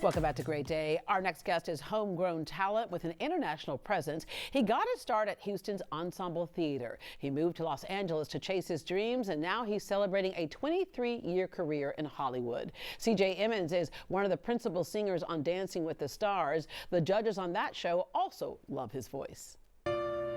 Welcome back to Great Day. Our next guest is homegrown talent with an international presence. He got his start at Houston's Ensemble Theatre. He moved to Los Angeles to chase his dreams, and now he's celebrating a 23-year career in Hollywood. CJ Emmens is one of the principal singers on Dancing with the Stars. The judges on that show also love his voice. There's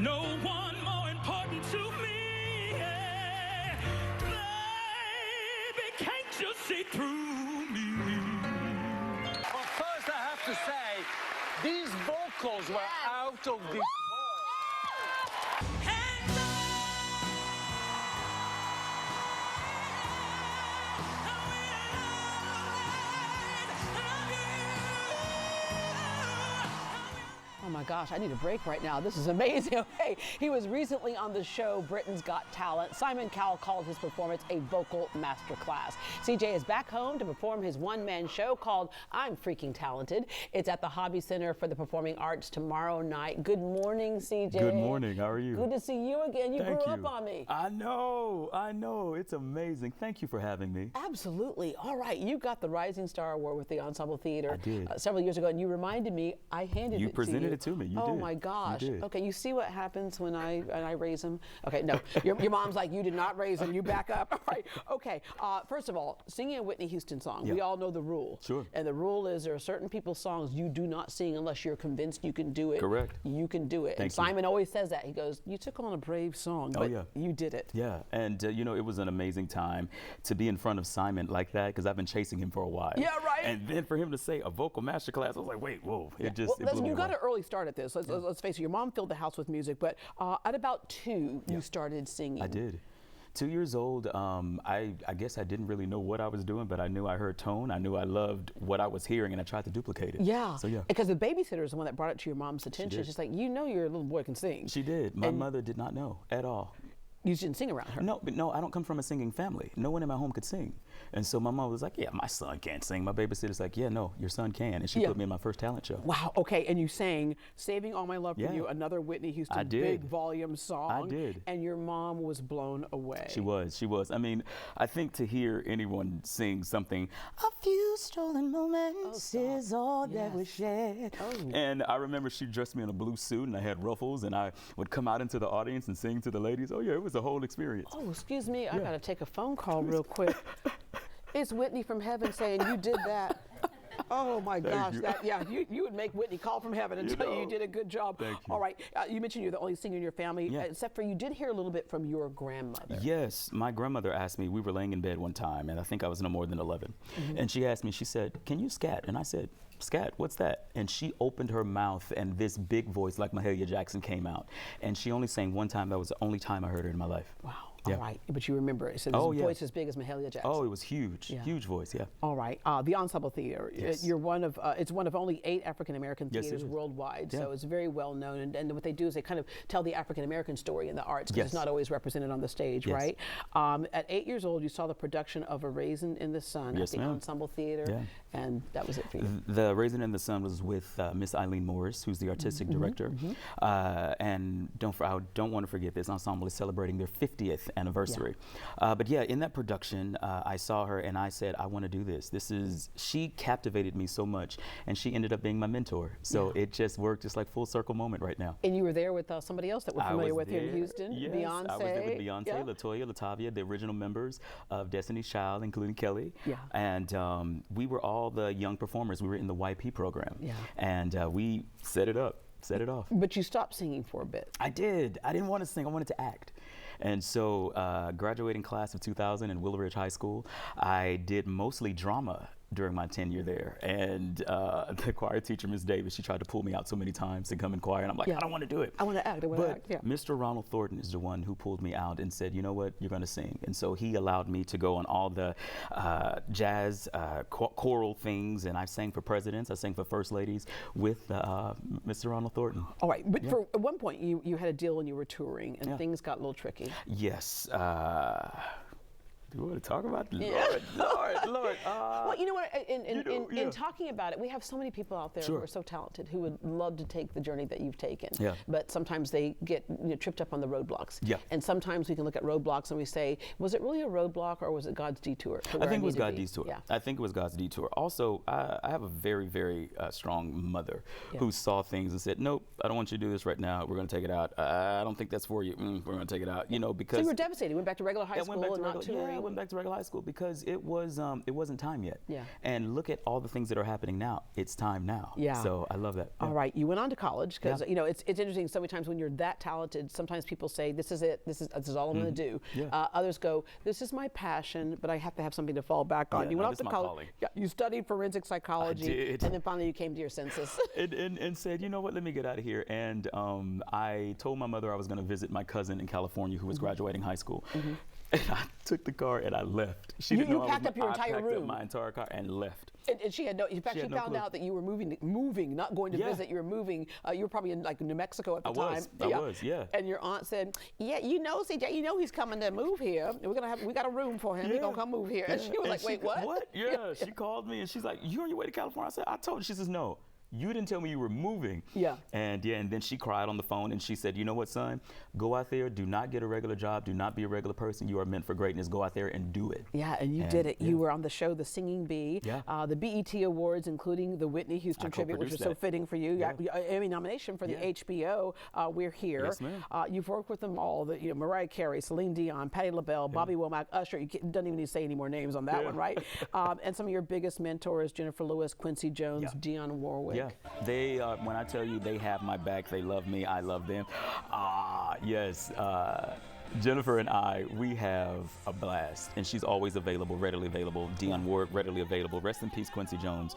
no one more important to me. Baby, can't you see through? To say, these vocals were out of this world. Oh my gosh, I need a break right now. This is amazing. Okay, he was recently on the show Britain's Got Talent. Simon Cowell called his performance a vocal masterclass. CJ is back home to perform his one-man show called I'm Freaking Talented. It's at the Hobby Center for the Performing Arts tomorrow night. Good morning, CJ. Good morning. How are you? Good to see you again. You Thank grew you. up on me. I know. It's amazing. Thank you for having me. Absolutely. All right, you got the Rising Star Award with the Ensemble Theatre. I did. Several years ago, and you reminded me I handed You it to you. presented it to me. You oh did. My gosh. You did. Okay, you see what happens when I raise him? Okay, no, your mom's like, you did not raise him. You back up. All right. Okay. First of all, singing a Whitney Houston song. We all know the rule. Sure. And the rule is there are certain people's songs you do not sing unless you're convinced you can do it. Correct. You can do it. Thank and Simon always says that. He goes, you took on a brave song, but you did it. Yeah, and you know, it was an amazing time to be in front of Simon like that because I've been chasing him for a while. Yeah, right. And then for him to say a vocal masterclass, I was like, wait, whoa. It just well, it blew me you got away. an early start at this. Let's face it, your mom filled the house with music, but at about 2, you started singing. I did. 2 years old, I guess I didn't really know what I was doing, but I knew I heard tone. I knew I loved what I was hearing, and I tried to duplicate it. Yeah. So yeah. Because the babysitter is the one that brought it to your mom's attention. She's like, you know, your little boy can sing. She did. My mother did not know at all. You didn't sing around her. No, I don't come from a singing family. No one in my home could sing. And so my mom was like, yeah, my son can't sing. My babysitter's like, yeah, no, your son can. And she put me in my first talent show. Wow, okay, and you sang Saving All My Love For You, another Whitney Houston big volume song. I did. And your mom was blown away. She was. I mean, I think to hear anyone sing something, a few stolen moments is all that was shared. And I remember she dressed me in a blue suit and I had ruffles and I would come out into the audience and sing to the ladies. Oh yeah, it was the whole experience. Oh, excuse me, I gotta take a phone call real quick. It's Whitney from heaven saying you did that. Oh my gosh, you would make Whitney call from heaven and tell you you did a good job. Thank you. All right, you mentioned you're the only singer in your family, except for you did hear a little bit from your grandmother. Yes, my grandmother asked me, we were laying in bed one time, and I think I was no more than 11. And she asked me, she said, can you scat? And I said, scat, what's that? And she opened her mouth and this big voice like Mahalia Jackson came out. And she only sang one time. That was the only time I heard her in my life. Wow. All right, but you remember it. So his voice as big as Mahalia Jackson. Oh, it was huge, huge voice, All right, the Ensemble Theatre. You're one of, it's one of only 8 African-American theaters worldwide, so it's very well known. And what they do is they kind of tell the African-American story in the arts because it's not always represented on the stage, right? At 8 years old, you saw the production of A Raisin in the Sun at the Ensemble Theatre, and that was it for you. The Raisin in the Sun was with Miss Eileen Morris, who's the artistic director. And I don't want to forget this ensemble is celebrating their 50th anniversary. But yeah, in that production, I saw her and I said, I want to do this. She captivated me so much and she ended up being my mentor. So it just worked, just like full circle moment right now. And you were there with somebody else that we're familiar with here in Houston, Beyonce. I was there with Beyonce, LaToya, Latavia, the original members of Destiny's Child, including Kelly. And we were all the young performers. We were in the YP program. And we set it up. Set it off. But you stopped singing for a bit. I did. I didn't want to sing. I wanted to act. And so graduating class of 2000 in Willow Ridge High School, I did mostly drama during my tenure there. And the choir teacher, Ms. Davis, she tried to pull me out so many times to come in choir. And I'm like, I don't want to do it. I want to act. But Mr. Ronald Thornton is the one who pulled me out and said, you know what, you're going to sing. And so he allowed me to go on all the jazz choral things. And I sang for presidents. I sang for first ladies with Mr. Ronald Thornton. All right. But at one point, you had a deal when you were touring and things got a little tricky. Yes. Do you want to talk about it? Yeah. Lord. Well, you know what? In talking about it, we have so many people out there who Sure. are so talented who would love to take the journey that you've taken. Yeah. But sometimes they get tripped up on the roadblocks. Yeah. And sometimes we can look at roadblocks and we say, was it really a roadblock or was it God's detour? I think it was God's detour. Yeah. I think it was God's detour. Also, I have a very, very strong mother who saw things and said, nope, I don't want you to do this right now. We're going to take it out. I don't think that's for you. We're going to take it out. You know, because So you were devastated. You went back to regular high school and not touring. Yeah, I went back to regular high school because it wasn't time yet. Yeah. And look at all the things that are happening now. It's time now. Yeah. So I love that. Yeah. All right, you went on to college because you know it's interesting. So many times when you're that talented, sometimes people say, "This is it. This is all I'm going to do." Yeah. Others go, "This is my passion, but I have to have something to fall back on." Yeah, You no, went off this to is my college. calling. Yeah, you studied forensic psychology, did. and then finally you came to your senses. and said, you know what, let me get out of here. And I told my mother I was going to visit my cousin in California who was graduating high school. And I took the car and I left. She didn't know I packed up your entire I packed room. up my entire car and left. And she had no. In fact, she no found clue. out that you were moving, not going to Yeah. visit. You were moving. You were probably in like New Mexico at the time. I was, yeah. And your aunt said, "Yeah, you know, CJ, you know he's coming to move here. We got a room for him. He's gonna come move here." And she was like, "Wait, what?" What? Yeah. She called me and she's like, "You on your way to California?" I said, "I told her." She says, "No. You didn't tell me you were moving." Yeah. And then she cried on the phone and she said, "You know what, son? Go out there, do not get a regular job, do not be a regular person. You are meant for greatness. Go out there and do it." Yeah, and you did it. You were on the show The Singing Bee, the BET Awards, including the Whitney Houston tribute, which was so fitting for you. You got an Emmy nomination for the HBO. We're Here. Yes, ma'am. You've worked with them all. Mariah Carey, Celine Dion, Patti LaBelle, Bobby Womack, Usher. You don't even need to say any more names on that one, right? And some of your biggest mentors: Jennifer Lewis, Quincy Jones, Dionne Warwick. Yeah, they when I tell you they have my back, they love me, I love them. Yes. Jennifer and we have a blast, and she's always available, readily available. Dionne Warwick, readily available. Rest in peace, Quincy Jones.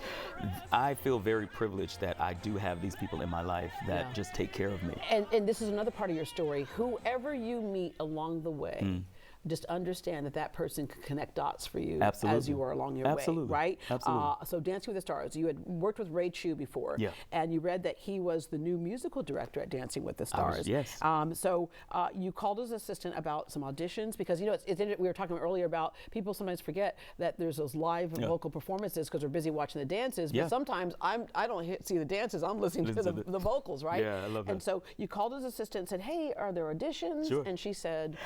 I feel very privileged that I do have these people in my life that just take care of me. And this is another part of your story. Whoever you meet along the way, just understand that person could connect dots for you as you are along your way, right? Absolutely. So Dancing with the Stars, you had worked with Ray Chu before, and you read that he was the new musical director at Dancing with the Stars. Yes. So you called his assistant about some auditions because, you know, we were talking earlier about people sometimes forget that there's those live vocal performances because we're busy watching the dances, but sometimes I don't see the dances, I'm listening to the vocals, right? Yeah, I love that. And so you called his assistant and said, "Hey, are there auditions?" Sure. And she said,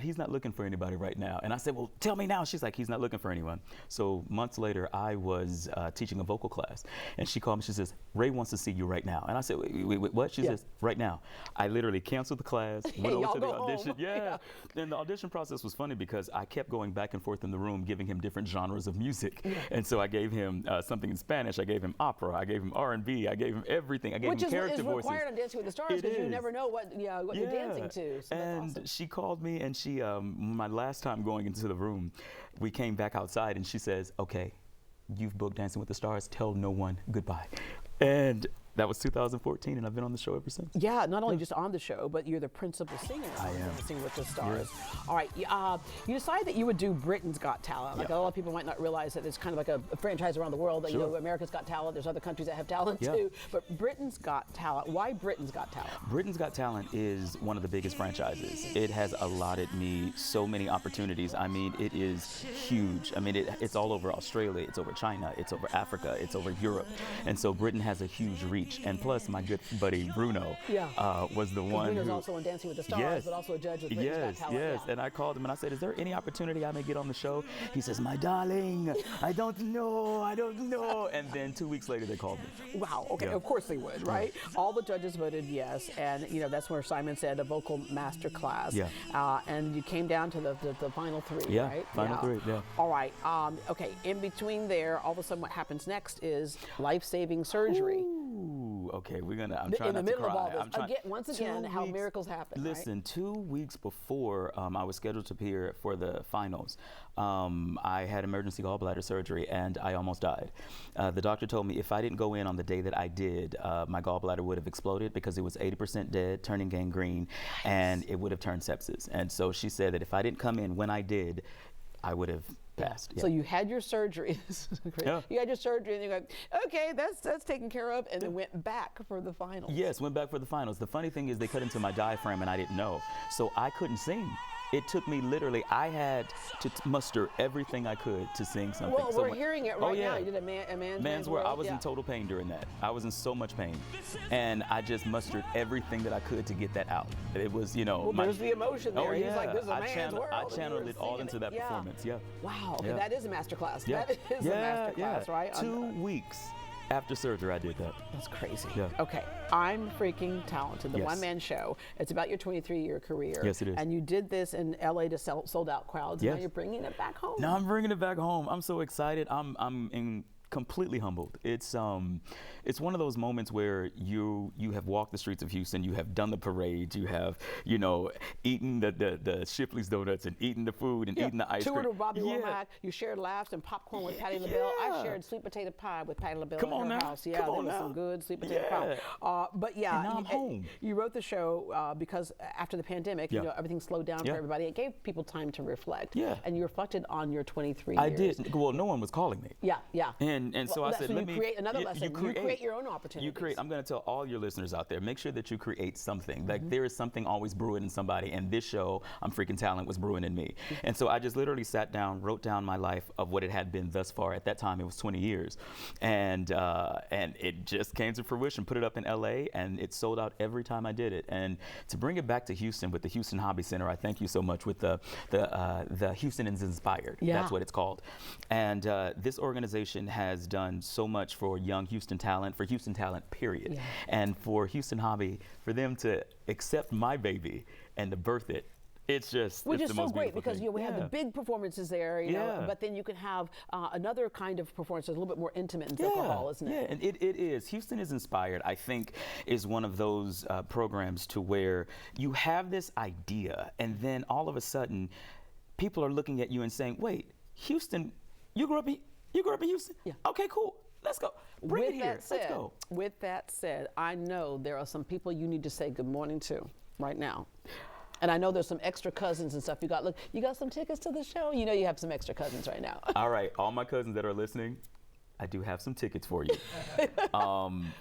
he's not looking for anybody right now. And I said, well, tell me now. She's like, he's not looking for anyone. So months later, I was teaching a vocal class. And she called me. She says, "Ray wants to see you right now." And I said, wait, what? She says, "Right now." I literally canceled the class, went over to the audition. And the audition process was funny because I kept going back and forth in the room, giving him different genres of music. And so I gave him something in Spanish. I gave him opera. I gave him R&B. I gave him everything. I gave him character voices. Which is required on Dancing with the Stars because you never know what you're dancing to. So and that's awesome. She called me and she, my last time going into the room, we came back outside and she says, "Okay, you've booked Dancing with the Stars. Tell no one goodbye." And that was 2014, and I've been on the show ever since. Yeah, not only just on the show, but you're the principal singer on Dancing with the Stars. All right, you decided that you would do Britain's Got Talent. Like a lot of people might not realize that it's kind of like a franchise around the world. That, you know, America's Got Talent. There's other countries that have talent too. But Britain's Got Talent. Why Britain's Got Talent? Britain's Got Talent is one of the biggest franchises. It has allotted me so many opportunities. I mean, it is huge. I mean, it's all over Australia. It's over China. It's over Africa. It's over Europe. And so Britain has a huge reach. And plus, my good buddy Bruno was the one Bruno's who also on Dancing with the Stars, but also a judge with Britain's Got Talent. Yes. And I called him and I said, "Is there any opportunity I may get on the show?" He says, "My darling, I don't know. And then 2 weeks later, they called me. Wow. Okay. Of course they would, right? All the judges voted yes, and you know that's where Simon said a vocal master class. And you came down to the final three, right? Final three. Yeah. All right. Okay. In between there, all of a sudden, what happens next is life-saving surgery. Ooh, okay, I'm trying in the not to middle cry. of all this, once again, how miracles happen. Listen, right? 2 weeks before I was scheduled to appear for the finals, I had emergency gallbladder surgery and I almost died. The doctor told me if I didn't go in on the day that I did, my gallbladder would have exploded because it was 80% dead, turning gangrene, and it would have turned sepsis. And so she said that if I didn't come in when I did, I would have passed. So you had your surgery. This is great. You had your surgery, and you go, "Okay, that's taken care of," and then went back for the finals. Yes, went back for the finals. The funny thing is, they cut into my diaphragm, and I didn't know, so I couldn't sing. It took me literally, I had to muster everything I could to sing something. Well, we're hearing it right now. You did a man's world. I was in total pain during that. I was in so much pain. And I just mustered everything that I could to get that out. It was, you know. Well, there's the emotion there. Oh, yeah. He's like, this is a man's world. I channeled it all into that performance, Wow, okay, that is a masterclass. Yeah. That is a masterclass, right? 2 weeks after surgery, I did that. That's crazy. Yeah. Okay, I'm Freaking Talented, the Yes. one-man show. It's about your 23-year career. Yes, it is. And you did this in LA to sold-out crowds. Yes. Now you're bringing it back home. Now I'm bringing it back home. I'm so excited. I'm completely humbled. It's one of those moments where you have walked the streets of Houston, you have done the parades, you have, you know, eaten the Shipley's donuts and eaten the food and eaten the ice cream. Toured with Bobby Womack. You shared laughs and popcorn with Patti LaBelle. I shared sweet potato pie with Patti LaBelle in her house. Yeah, there was some good sweet potato pie. But yeah, and now I'm home. You wrote the show because after the pandemic, you know, everything slowed down for everybody. It gave people time to reflect. Yeah. And you reflected on your 23 I years. did. Well, no one was calling me. Yeah. And so I said, so let me create another lesson. You create your own opportunities. I'm going to tell all your listeners out there, make sure that you create something. Like there is something always brewing in somebody, and this show, I'm Freaking Talent, was brewing in me. And so I just literally sat down, wrote down my life of what it had been thus far. At that time, it was 20 years, and it just came to fruition. Put it up in LA, and it sold out every time I did it. And to bring it back to Houston with the Houston Hobby Center, I thank you so much with the Houston is Inspired. That's what it's called. And this organization has done so much for young Houston talent, for Houston talent, period. And for Houston Hobby, for them to accept my baby and to birth it, it's just, which it's is the so most great beautiful because thing. we have the big performances there, you know, but then you can have another kind of performance that's a little bit more intimate in Theatrical Hall, isn't it? Yeah, and it is. Houston is Inspired, I think, is one of those programs to where you have this idea, and then all of a sudden, people are looking at you and saying, "Wait, Houston, you grew up in Houston? Yeah. Okay, cool. Let's go. Bring it here. Let's go." With that said, I know there are some people you need to say good morning to right now. And I know there's some extra cousins and stuff. You got some tickets to the show? You know you have some extra cousins right now. All right, all my cousins that are listening, I do have some tickets for you.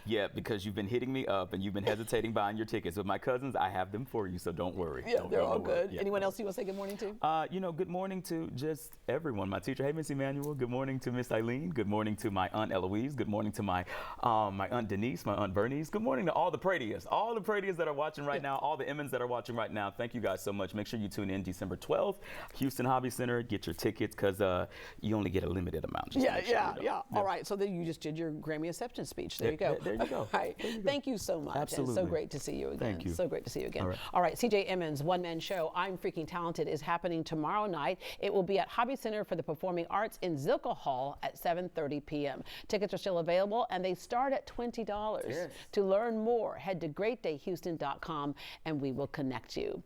Yeah, because you've been hitting me up and you've been hesitating buying your tickets. With my cousins, I have them for you, so don't worry. Yeah, they're all good. Yeah. Anyone else you want to say good morning to? You know, good morning to just everyone. My teacher, hey, Miss Emmanuel. Good morning to Miss Eileen. Good morning to my Aunt Eloise. Good morning to my Aunt Denise, my Aunt Bernice. Good morning to all the Pradias that are watching right now, all the Emmens that are watching right now. Thank you guys so much. Make sure you tune in December 12th, Houston Hobby Center. Get your tickets because you only get a limited amount. Yeah. All right, so then you just did your Grammy acceptance speech. There you go. There you go. All right. Thank you so much. Absolutely. And so great to see you again. Thank you. So great to see you again. All right. All right, CJ Emmens, one-man show, I'm Freaking Talented, is happening tomorrow night. It will be at Hobby Center for the Performing Arts in Zilkha Hall at 7:30 p.m. Tickets are still available, and they start at $20. Yes. To learn more, head to greatdayhouston.com, and we will connect you.